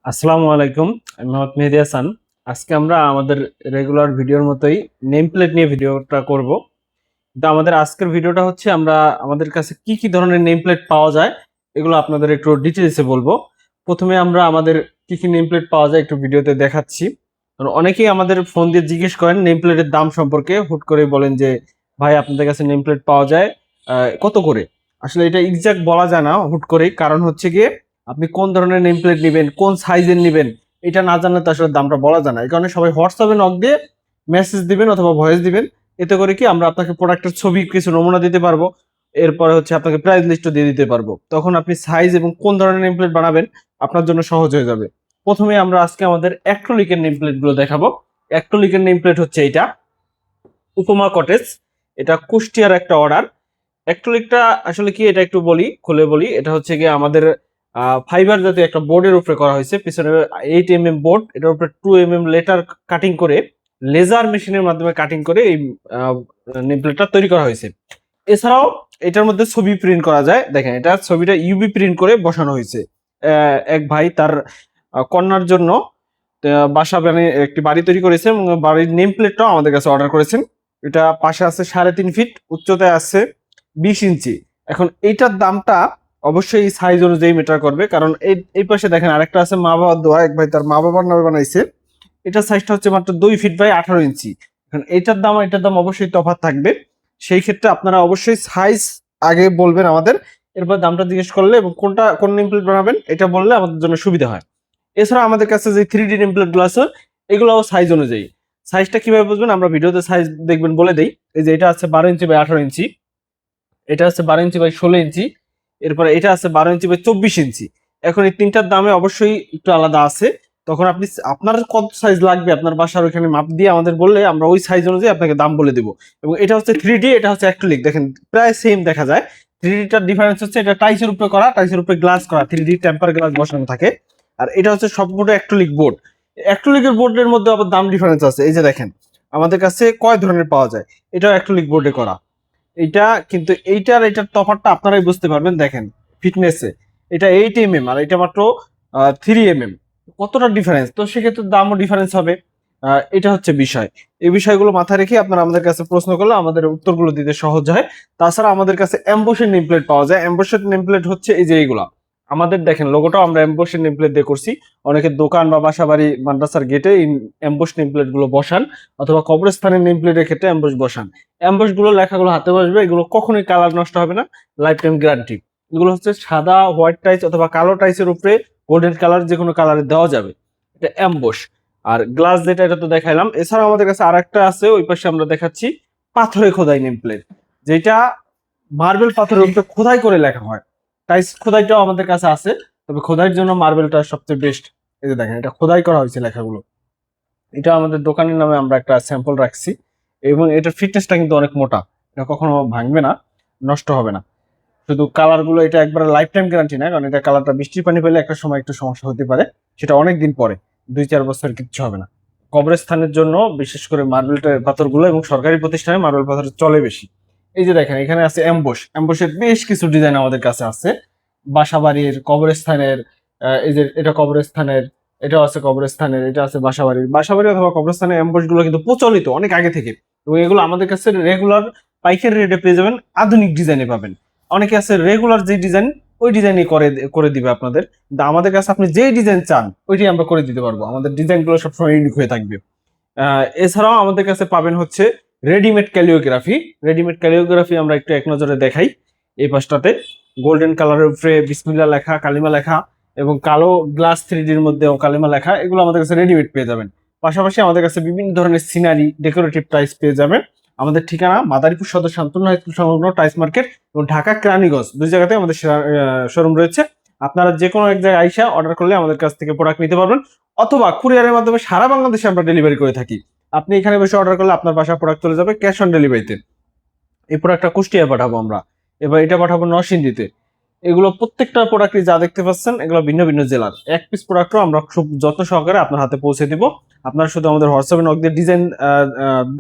আসসালামু আলাইকুম। আমি মোহাম্মদ মেহেদী হাসান। আজকে আমরা আমাদের রেগুলার ভিডিওর মতোই নেম প্লেট নিয়ে ভিডিওটা করব। কিন্তু আমাদের আজকের ভিডিওটা হচ্ছে আমরা আমাদের কাছে কি কি ধরনের নেম প্লেট পাওয়া যায় এগুলো আপনাদের একটু ডিটেলসে বলবো। প্রথমে আমরা আমাদের কি কি নেম প্লেট পাওয়া যায় একটু ভিডিওতে দেখাচ্ছি। কারণ অনেকেই আমাদের ফোন দিয়ে জিজ্ঞেস করেন নেম প্লেটের দাম সম্পর্কে, হুট করে বলেন যে ভাই আপনাদের কাছে নেম প্লেট পাওয়া যায় কত করে। আসলে এটা এক্সাক্ট বলা যায় না হুট করেই, কারণ হচ্ছে গিয়ে আপনি কোন ধরনের নেম প্লেট নেবেন, কোন সাইজের নেবেন, এটা না জানলে তো আসলে দামটা বলা যায় না। এই কারণে সবাই হোয়াটসঅ্যাপে নক দিয়ে মেসেজ দিবেন অথবা ভয়েস দিবেন। এতে করে কি আমরা আপনাকে প্রোডাক্টের ছবি কিছু নমুনা দিতে পারবো। এরপরে হচ্ছে আপনাকে প্রাইস লিস্টও দিয়ে দিতে পারবো। তখন আপনি সাইজ এবং কোন ধরনের নেম প্লেট বানাবেন আপনার জন্য সহজ হয়ে যাবে। প্রথমে আমরা আজকে আমাদের অ্যাক্রিলিকের নেম প্লেট গুলো দেখাবো। অ্যাক্রিলিকের নেম প্লেট হচ্ছে এইটা, উপমা কটেজ। এটা কুষ্টিয়ার একটা অর্ডার। অ্যাক্রিলিকটা আসলে কি এটা একটু বলি, খুলে বলি। এটা হচ্ছে গিয়ে আমাদের ফাইবার জাতীয় একটা বোর্ডের উপরে করা হয়েছে। পিছনে 8 mm বোর্ড, এটার উপরে 2 mm লেটার কাটিং করে লেজার মেশিনের মাধ্যমে কাটিং করে এই নেম প্লেটটা তৈরি করা হয়েছে। এছাড়াও এটার মধ্যে ছবি প্রিন্ট করা যায়। দেখেন এটা ছবিটা ইউভি প্রিন্ট করে বসানো হয়েছে। এক ভাই তার কন্যার জন্য বাসা বানিয়ে একটি বাড়ি তৈরি করেছে এবং বাড়ির নেম প্লেটটাও আমাদের কাছে অর্ডার করেছেন। এটা পাশে আছে 3.5 ফিট, উচ্চতায় আছে 20 ইঞ্চি। এখন এইটার দামটা অবশ্যই সাইজ অনুযায়ী মেটার করবে, কারণ এই পাশে দেখেন আরেকটা আছে মা বাবার দোয়া, এক ভাই তার মা বাবার নামে বানাইছে। এটার সাইজটা হচ্ছে মাত্র 2 ফিট বাই 18 ইঞ্চি। এখন এটার দাম অবশ্যই তফাৎ থাকবে। সেই ক্ষেত্রে আপনারা অবশ্যই সাইজ আগে বলবেন আমাদের, এরপর দামটা জিজ্ঞেস করলে এবং কোন নেম প্লেট বানাবেন এটা বললে আমাদের জন্য সুবিধা হয়। এছাড়া আমাদের কাছে যে 3D নেম প্লেট গুলো আছে এগুলোও সাইজ অনুযায়ী। সাইজটা কিভাবে বুঝবেন আমরা ভিডিওতে সাইজ দেখবেন বলে দেই। এই যে এটা আছে 12 ইঞ্চি বাই 18 ইঞ্চি, এটা আছে 12 ইঞ্চি বাই 16 ইঞ্চি, এরপরে এটা আছে 12 ইঞ্চি বাই 24 ইঞ্চি। এখন এই তিনটার দামে অবশ্যই একটু আলাদা আছে। তখন আপনি আপনার কত সাইজ লাগবে আপনার বাসার ওইখানে মাপ দিয়ে আমাদের বললে আমরা ওই সাইজ অনুযায়ী আপনাকে দাম বলে দেবো। এবং এটা হচ্ছে 3D, এটা হচ্ছে অ্যাক্রিলিক। দেখেন প্রায় সেম দেখা যায়। 3Dটার ডিফারেন্স হচ্ছে এটা টাইসের উপরে করা, টাইসের উপরে গ্লাস করা, 3D টেম্পার গ্লাস বসানো থাকে। আর এটা হচ্ছে সবগুলো অ্যাক্রিলিক বোর্ড। অ্যাক্রিলিকের বোর্ডের মধ্যে আবার দাম ডিফারেন্স আছে। এই যে দেখেন আমাদের কাছে কয় ধরনের পাওয়া যায়, এটাও অ্যাক্রিলিক বোর্ডে করা। এইটা কিন্তু এটার তফাৎটা আপনারাই বুঝতে পারবেন। দেখেন ফিটনেসে এটা 8 mm আর এটা মাত্র 3 mm, কতটা ডিফারেন্স। তো সেক্ষেত্রে দামও ডিফারেন্স হবে। এটা হচ্ছে বিষয়। এই বিষয়গুলো মাথায় রেখে আপনারা আমাদের কাছে প্রশ্ন করলে আমাদের উত্তরগুলো দিতে সহজ হয়। তাছাড়া আমাদের কাছে এমবোসের নেম প্লেট পাওয়া যায়। এমবোসের নেম প্লেট হচ্ছে এই যে এইগুলা। আমাদের দেখেন লোগোটাও আমরা এমবোসের নেম প্লেট দিয়ে করছি। অনেকে দোকান বা বাসা বাড়ি মাদ্রাসার গেটে এই এমবোস নেম প্লেট গুলো বসান, অথবা কবরস্থানের নেম প্লেটের ক্ষেত্রে এমবোস বসান। অ্যাম্বুশ গুলো লেখাগুলো হাতে বসবে, এগুলো কখনোই কালার নষ্ট হবে না, লাইফ টাইম গ্যারান্টি। এগুলো হচ্ছে সাদা হোয়াইট টাইস অথবা কালো টাইসের উপরে গোল্ডেন কালার যে কোনো কালারে দেওয়া যাবে, এটা অ্যাম্বুশ। আর গ্লাস যেটা এটা তো দেখাইলাম। এছাড়া আমাদের কাছে আরেকটা আছে, ওই পাশে আমরা দেখাচ্ছি পাথরে খোদাই নেম প্লেট, যেটা মার্বেল পাথরের উপরে খোদাই করে লেখা হয়। টাইস খোদাইটাও আমাদের কাছে আছে, তবে খোদাইয়ের জন্য মার্বেলটা সবচেয়ে বেস্ট। এই যে দেখেন এটা খোদাই করা হয়েছে লেখাগুলো। এটা আমাদের দোকানের নামে আমরা একটা স্যাম্পল রাখছি এবং এটার ফিটনেসটা কিন্তু অনেক মোটা, এটা কখনো ভাঙবে না, নষ্ট হবে না। শুধু কালার গুলো এটা একবার লাইফ টাইম গ্যারান্টি না, কারণ এটা কালারটা বৃষ্টির পানি পেলে একটা সময় একটু সমস্যা হতে পারে, সেটা অনেক দিন পরে, 2-4 বছর কিচ্ছু হবে না। কবরস্থানের জন্য বিশেষ করে মার্বেল পাথরগুলো এবং সরকারি প্রতিষ্ঠানে মার্বেল পাথর চলে বেশি। এই যে দেখেন এখানে আছে অ্যাম্বুশ, অ্যাম্বুশের বেশ কিছু ডিজাইন আমাদের কাছে আছে। বাসাবাড়ির, কবরস্থানের, এই যে এটা কবরস্থানের, এটাও আছে কবরস্থানের, এটা আছে বাসাবাড়ির। বাসাবাড়ি অথবা কবরস্থানের অ্যাম্বুশ গুলো কিন্তু প্রচলিত অনেক আগে থেকে, এবং এগুলো আমাদের কাছে রেগুলার পাইকারি রেটে পেয়ে যাবেন, আধুনিক ডিজাইনে পাবেন। অনেকে আছে রেগুলার যে ডিজাইন ওই ডিজাইনই করে দিবে আপনাদের, কিন্তু আমাদের কাছে আপনি যেই ডিজাইন চান ওইটাই আমরা করে দিতে পারবো। আমাদের ডিজাইনগুলো সবসময় ইউনিক হয়ে থাকবে। এছাড়াও আমাদের কাছে পাবেন হচ্ছে রেডিমেড ক্যালিওগ্রাফি। রেডিমেড ক্যালিওগ্রাফি আমরা একটু এক নজরে দেখাই। এই পাশটাতে গোল্ডেন কালারের উপরে বিসমিল্লাহ লেখা, কালিমা লেখা, এবং কালো গ্লাস 3Dর মধ্যেও কালিমা লেখা, এগুলো আমাদের কাছে রেডিমেড পেয়ে যাবেন। পাশাপাশি আমাদের কাছে বিভিন্ন ধরনের সিনারি, ডেকোরেটিভ টাইলস পেয়ে যাবেন। আমাদের ঠিকানা মাদারীপুর সদর শান্তনু হাই স্কুল সংলগ্ন টাইলস মার্কেট এবং ঢাকা কেরানীগঞ্জ, দুই জায়গাতে আমাদের শোরুম রয়েছে। আপনারা যে কোনো এক জায়গায় আইসা অর্ডার করলে আমাদের কাছ থেকে প্রোডাক্ট নিতে পারবেন, অথবা কুরিয়ারের মাধ্যমে সারা বাংলাদেশে আমরা ডেলিভারি করে থাকি। আপনি এখানে বসে অর্ডার করলে আপনার বাসা প্রোডাক্ট চলে যাবে ক্যাশ অন ডেলিভারিতে। এই প্রোডাক্টটা কুষ্টিয়ায় পাঠাবো আমরা, এবার এটা পাঠাবো নরসিংদীতে। এগুলো প্রত্যেকটা প্রোডাক্টই যা দেখতে পাচ্ছেন এগুলো ভিন্ন ভিন্ন জেলার। এক পিস প্রোডাক্টও আমরা খুব যত্ন সহকারে আপনার হাতে পৌঁছে দিব। আপনারা শুধু আমাদের হোয়াটসঅ্যাপে নক দিয়ে ডিজাইন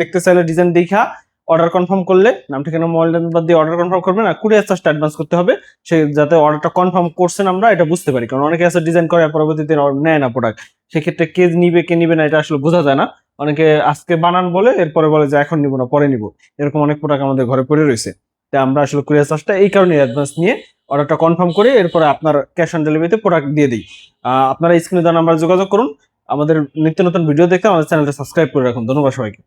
দেখতে চাইলে ডিজাইন দেখা অর্ডার কনফার্ম করলে নাম ঠিকানা মোবাইল নাম্বার দিয়ে অর্ডার কনফার্ম করবেন, আর কুরিয়ার চার্জটা অ্যাডভান্স করতে হবে, সে যাতে অর্ডারটা কনফার্ম করছেন আমরা এটা বুঝতে পারি। কারণ অনেকে আছে ডিজাইন করে পরবর্তীতে নেয় না প্রোডাক্ট, সেক্ষেত্রে কে নিবে কে নিবে না এটা আসলে বোঝা যায় না। অনেকে আজকে বানান বলে এরপরে বলে যে এখন নিব না পরে নিব, এরকম অনেক প্রোডাক্ট আমাদের ঘরে পড়ে রয়েছে। তাই আমরা আসলে কুরিয়ার চার্জটা এই কারণে অ্যাডভান্স নিয়ে অর্ডারটা কনফার্ম করে এরপরে আপনার ক্যাশ অন ডেলিভারিতে প্রোডাক্ট দিয়ে দিই। আপনারা স্ক্রিনে দেওয়া নাম্বার যোগাযোগ করুন। আমাদের নিত্য নতুন ভিডিও দেখতে আমাদের চ্যানেলটা সাবস্ক্রাইব করে রাখুন। ধন্যবাদ সবাইকে।